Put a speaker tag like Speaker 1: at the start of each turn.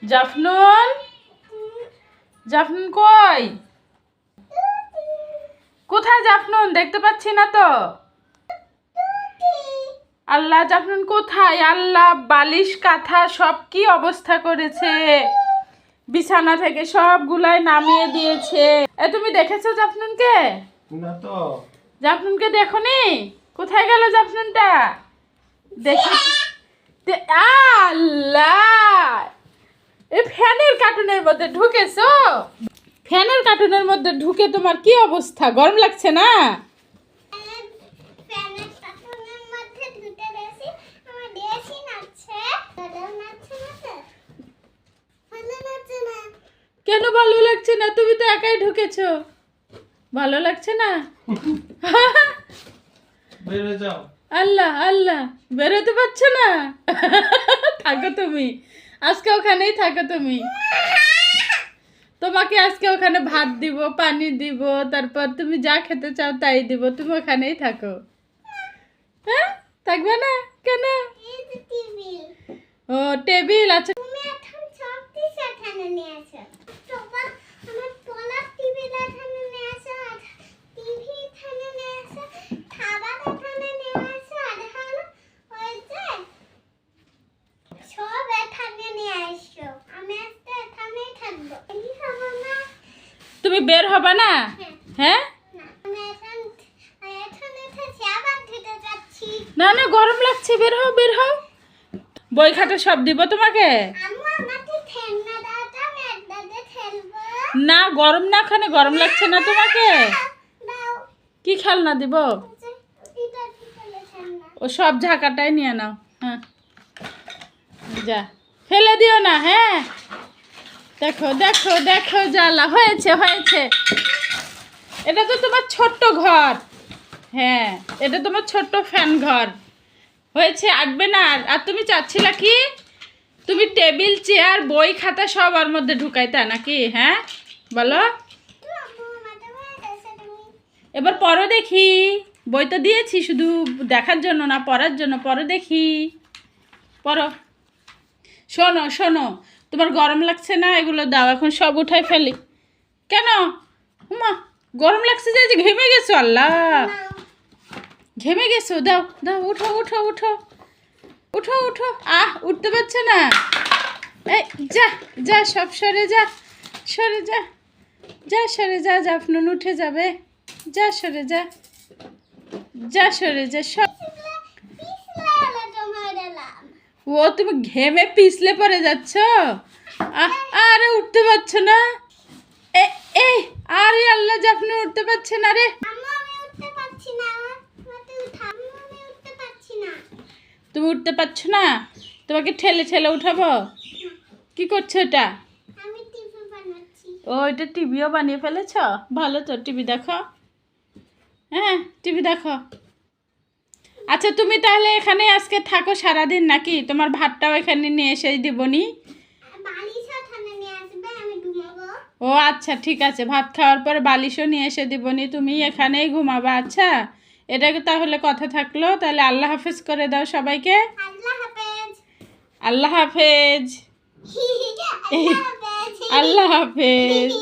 Speaker 1: জাফনুন, জাফনুন কই? কোথায় জাফনুন? দেখতে পাচ্ছি না তো। আল্লাহ, জাফনুন কোথায়? আল্লাহ, বালিশ কাঁথা সব কি অবস্থা করেছে, বিছানা থেকে সবগুলাই নামিয়ে দিয়েছে। তুমি দেখেছো জাফনুনকে?
Speaker 2: না তো।
Speaker 1: জাফনুনকে দেখোনি? কোথায় গেল জাফনুনটা? দেখে আল্লাহ, এই ফ্যানের কার্টুনের মধ্যে ঢুকেছো? ফ্যানের কার্টুনের মধ্যে ঢুকে তোমার কি অবস্থা? গরম লাগছে না? কেন ভালো লাগছে না? তুমি তো একাই ঢুকেছো। ভালো লাগছে না?
Speaker 2: বেরো যাও।
Speaker 1: আল্লাহ আল্লাহ, বেরোতে পারছো না? থাকো তুমি আজকে, ওখানেই থাকো তুমি। তোমাকে আজকে ওখানে ভাত দিব, পানি দিব, তারপর তুমি যা খেতে চাও তাই দিব। তুমি ওখানেই থাকো। হ্যাঁ, থাকবে না কেন? ও টেবিল আছে। তুমি বের হবে না? হ্যাঁ, না না, গরম লাগছে, বের হও বের হও। বই খাতা সব দিব তোমাকে। না, গরম না, ওখানে গরম লাগছে না তোমাকে? কি খেলনা দিব? ও সব ঝাঁকাটাই নিয়ে নাও। হ্যাঁ, যা, ফেলে দিও না। হ্যাঁ, দেখো দেখো দেখো, জ্বালা হয়েছে হয়েছে। এটা তো তোমার ছোট্ট ঘর। হ্যাঁ, এটা তোমার ছোট্ট ফ্যান ঘর হয়েছে, আটবে না। আর তুমি চাচ্ছিলা কি? তুমি টেবিল চেয়ার বই খাতা সব ওর মধ্যে ঢুকাইতা নাকি? হ্যাঁ বলো। এবার পড়ো দেখি। বই তো দিয়েছি শুধু দেখার জন্য না, পড়ার জন্য। পড়ো দেখি, পড়ো। শোনো শোনো, তোমার গরম লাগছে না? এগুলো দাও, এখন সব উঠাই ফেলি। কেন? মা, গরম লাগছে যে ঘেমে গেছো? আল্লাহ, ঘেমে গেছো? দাও দাও, উঠো উঠো উঠো উঠো উঠো। উঠতে পারছে না? এই যা যা, সব সরে যা, সরে যা, যা সরে যা। জাফনুন উঠে যাবে। যা সরে যা, যা সরে যা সব। ও, তুমি ঘেমে পিছলে পড়ে যাচ্ছ। আরে উঠতে পারছো না? এই আরে আল্লাহ, জাফনুন উঠতে পারছে না রে। তুমি উঠতে পারছো না? তোমাকে ঠেলে ঠেলে উঠাবো? কি করছো এটা? ও, এটা টিভিও বানিয়ে ফেলেছ? ভালো তো, টিভি দেখো। হ্যাঁ, টিভি দেখো। আচ্ছা, তুমি তাহলে এখানে আজকে থাকো সারাদিন নাকি? তোমার ভাতটাও এখানে নিয়ে এসে দিবনি। ও আচ্ছা, ঠিক আছে, ভাত খাওয়ার পর বালিশও নিয়ে এসে দিবনি, তুমি এখানেই ঘুমাবা। আচ্ছা, এটাকে তাহলে কথা থাকলো। তাহলে আল্লাহ হাফেজ করে দাও সবাইকে। আল্লাহ হাফেজ। আল্লাহ হাফেজ।